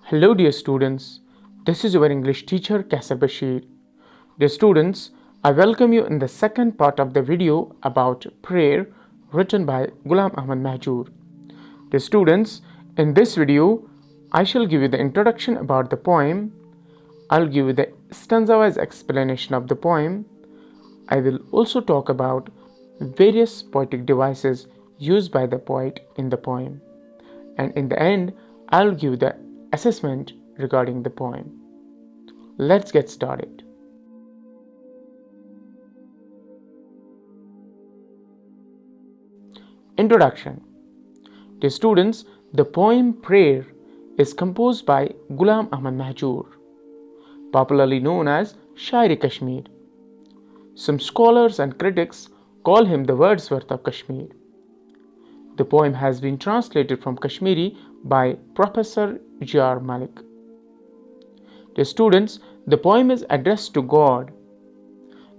Hello dear students, this is your English teacher Qaisar Bashir. Dear students, I welcome you in the second part of the video about prayer written by Ghulam Ahmad Mehjoor. Dear students, in this video I shall give you the introduction about the poem. I'll give you the stanza-wise explanation of the poem. I will also talk about various poetic devices used by the poet in the poem. And in the end, I'll give the assessment regarding the poem. Let's get started. Introduction. Dear students, the poem Prayer is composed by Ghulam Ahmad Mehjoor, popularly known as Shair-e-Kashmir. Some scholars and critics call him the Wordsworth of Kashmir. The poem has been translated from Kashmiri by Professor J.R. Malik. Dear students, the poem is addressed to God.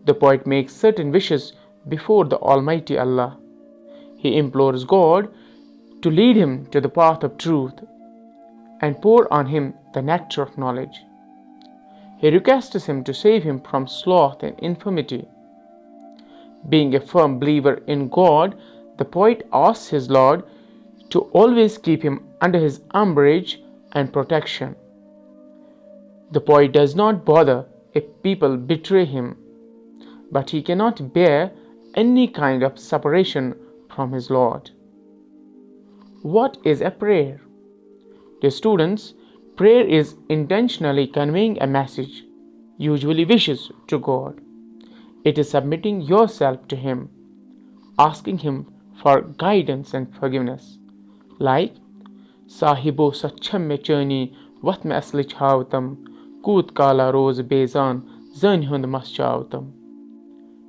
The poet makes certain wishes before the Almighty Allah. He implores God to lead him to the path of truth and pour on him the nectar of knowledge. He requests him to save him from sloth and infirmity. Being a firm believer in God, the poet asks his Lord to always keep him under his umbrage and protection. The poet does not bother if people betray him, but he cannot bear any kind of separation from his Lord. What is a prayer? Dear students, prayer is intentionally conveying a message, usually wishes, to God. It is submitting yourself to Him, asking Him for guidance and forgiveness. Like, صاحبو چأنی ہاوتم ہاوتم Cote کالاہ rows بیزان زأنٸ چاوتم.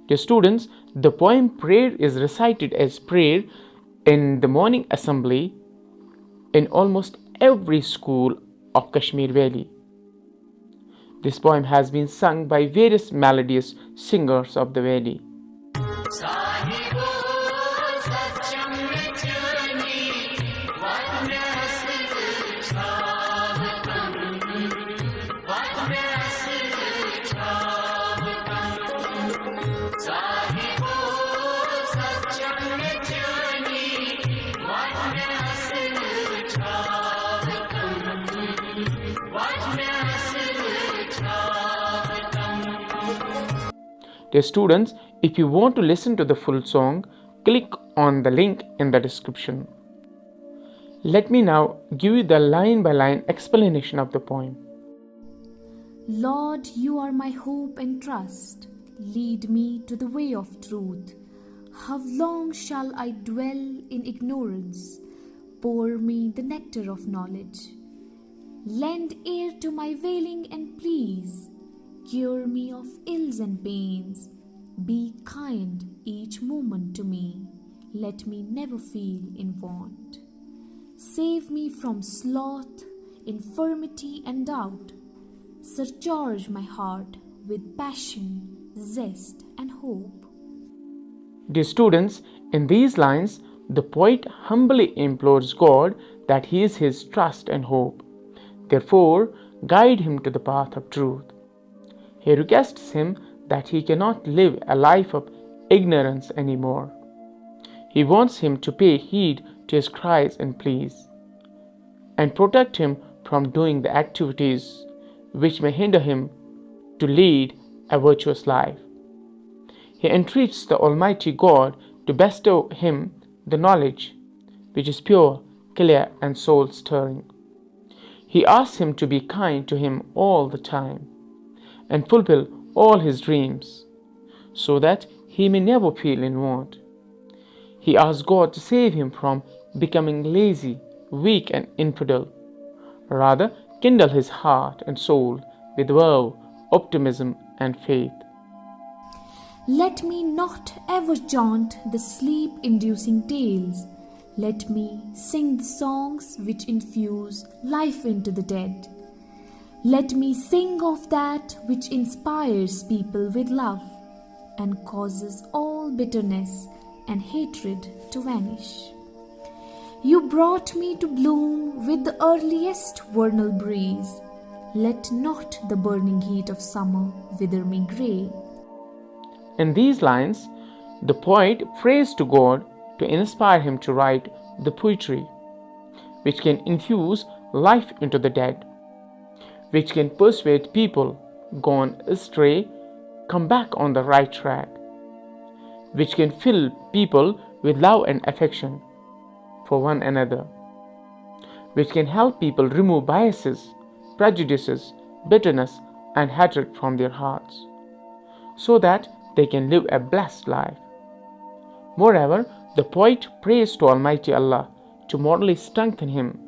Dear students, the poem Prayer is recited as prayer in the morning assembly in almost every school of Kashmir Valley. This poem has been sung by various melodious singers of the valley. Dear students, if you want to listen to the full song, click on the link in the description. Let me now give you the line-by-line explanation of the poem. Lord, you are my hope and trust. Lead me to the way of truth. How long shall I dwell in ignorance? Pour me the nectar of knowledge. Lend ear to my wailing and pleas. Cure me of ills and pains. Be kind each moment to me. Let me never feel in want. Save me from sloth, infirmity and doubt. Surcharge my heart with passion, zest and hope. Dear students, in these lines, the poet humbly implores God that He is his trust and hope. Therefore, guide him to the path of truth. He requests him that he cannot live a life of ignorance anymore. He wants him to pay heed to his cries and pleas, and protect him from doing the activities which may hinder him to lead a virtuous life. He entreats the Almighty God to bestow him the knowledge which is pure, clear, and soul-stirring. He asks him to be kind to him all the time and fulfill all his dreams, so that he may never feel in want. He asks God to save him from becoming lazy, weak, and infidel. Rather, kindle his heart and soul with verve, optimism, and faith. Let me not ever chant the sleep-inducing tales. Let me sing the songs which infuse life into the dead. Let me sing of that which inspires people with love and causes all bitterness and hatred to vanish. You brought me to bloom with the earliest vernal breeze. Let not the burning heat of summer wither me grey. In these lines, the poet prays to God to inspire him to write the poetry, which can infuse life into the dead, which can persuade people gone astray come back on the right track, which can fill people with love and affection for one another, which can help people remove biases, prejudices, bitterness, and hatred from their hearts, so that they can live a blessed life. Moreover, the poet prays to Almighty Allah to morally strengthen him,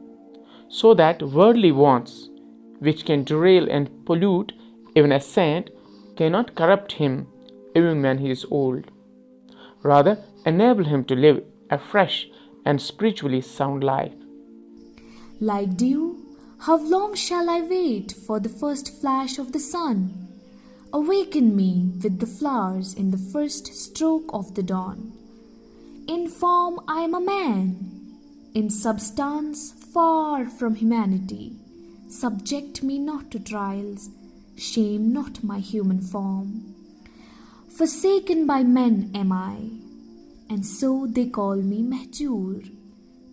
so that worldly wants, which can derail and pollute even a saint, cannot corrupt him even when he is old. Rather, enable him to live a fresh and spiritually sound life. Like dew, how long shall I wait for the first flash of the sun? Awaken me with the flowers in the first stroke of the dawn. In form I am a man, in substance far from humanity. Subject me not to trials, shame not my human form. Forsaken by men am I, and so they call me Mehjoor.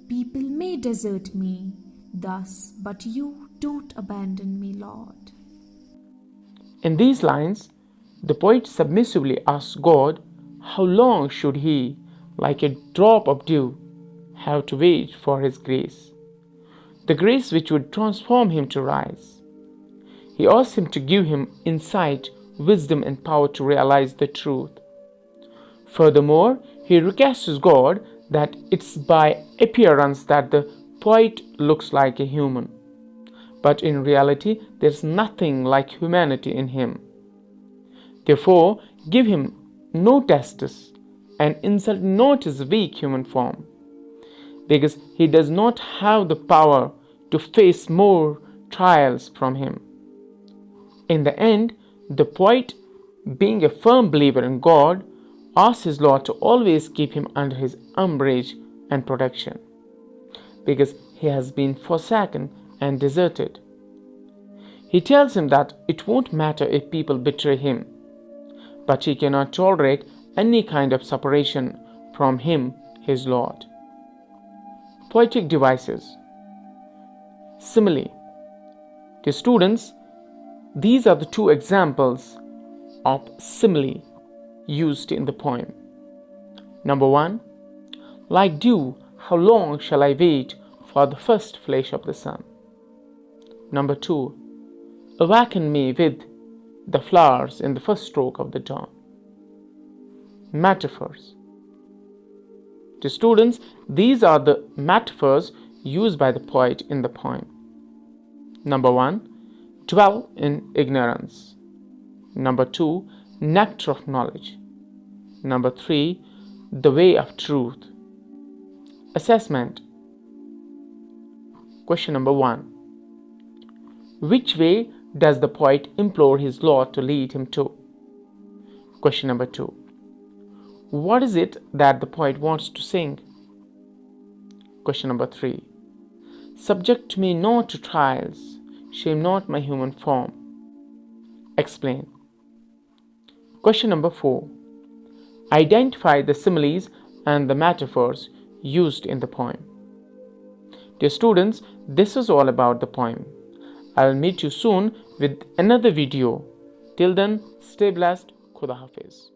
People may desert me thus, but you don't abandon me, Lord. In these lines, the poet submissively asks God how long should he, like a drop of dew, have to wait for his grace, the grace which would transform him to rise. He asks him to give him insight, wisdom, and power to realize the truth. Furthermore, he requests God that it's by appearance that the poet looks like a human, but in reality there's nothing like humanity in him. Therefore, give him no testes and insult not his weak human form, because he does not have the power to face more trials from him. In the end, the poet, being a firm believer in God, asks his Lord to always keep him under his umbrage and protection, because he has been forsaken and deserted. He tells him that it won't matter if people betray him, but he cannot tolerate any kind of separation from him, his Lord. Poetic devices. Simile. To students, these are the two examples of simile used in the poem. Number 1, like dew, how long shall I wait for the first flash of the sun? Number 2, awaken me with the flowers in the first stroke of the dawn. Metaphors. To students, these are the metaphors used by the poet in the poem. Number 1, dwell in ignorance. Number 2, nectar of knowledge. Number 3, the way of truth. Assessment. Question number 1. Which way does the poet implore his Lord to lead him to? Question number 2. What is it that the poet wants to sing? Question number 3. Subject me not to trials, shame not my human form. Explain. Question number 4. Identify the similes and the metaphors used in the poem. Dear students, this is all about the poem. I'll meet you soon with another video. Till then, stay blessed. Khuda Hafiz.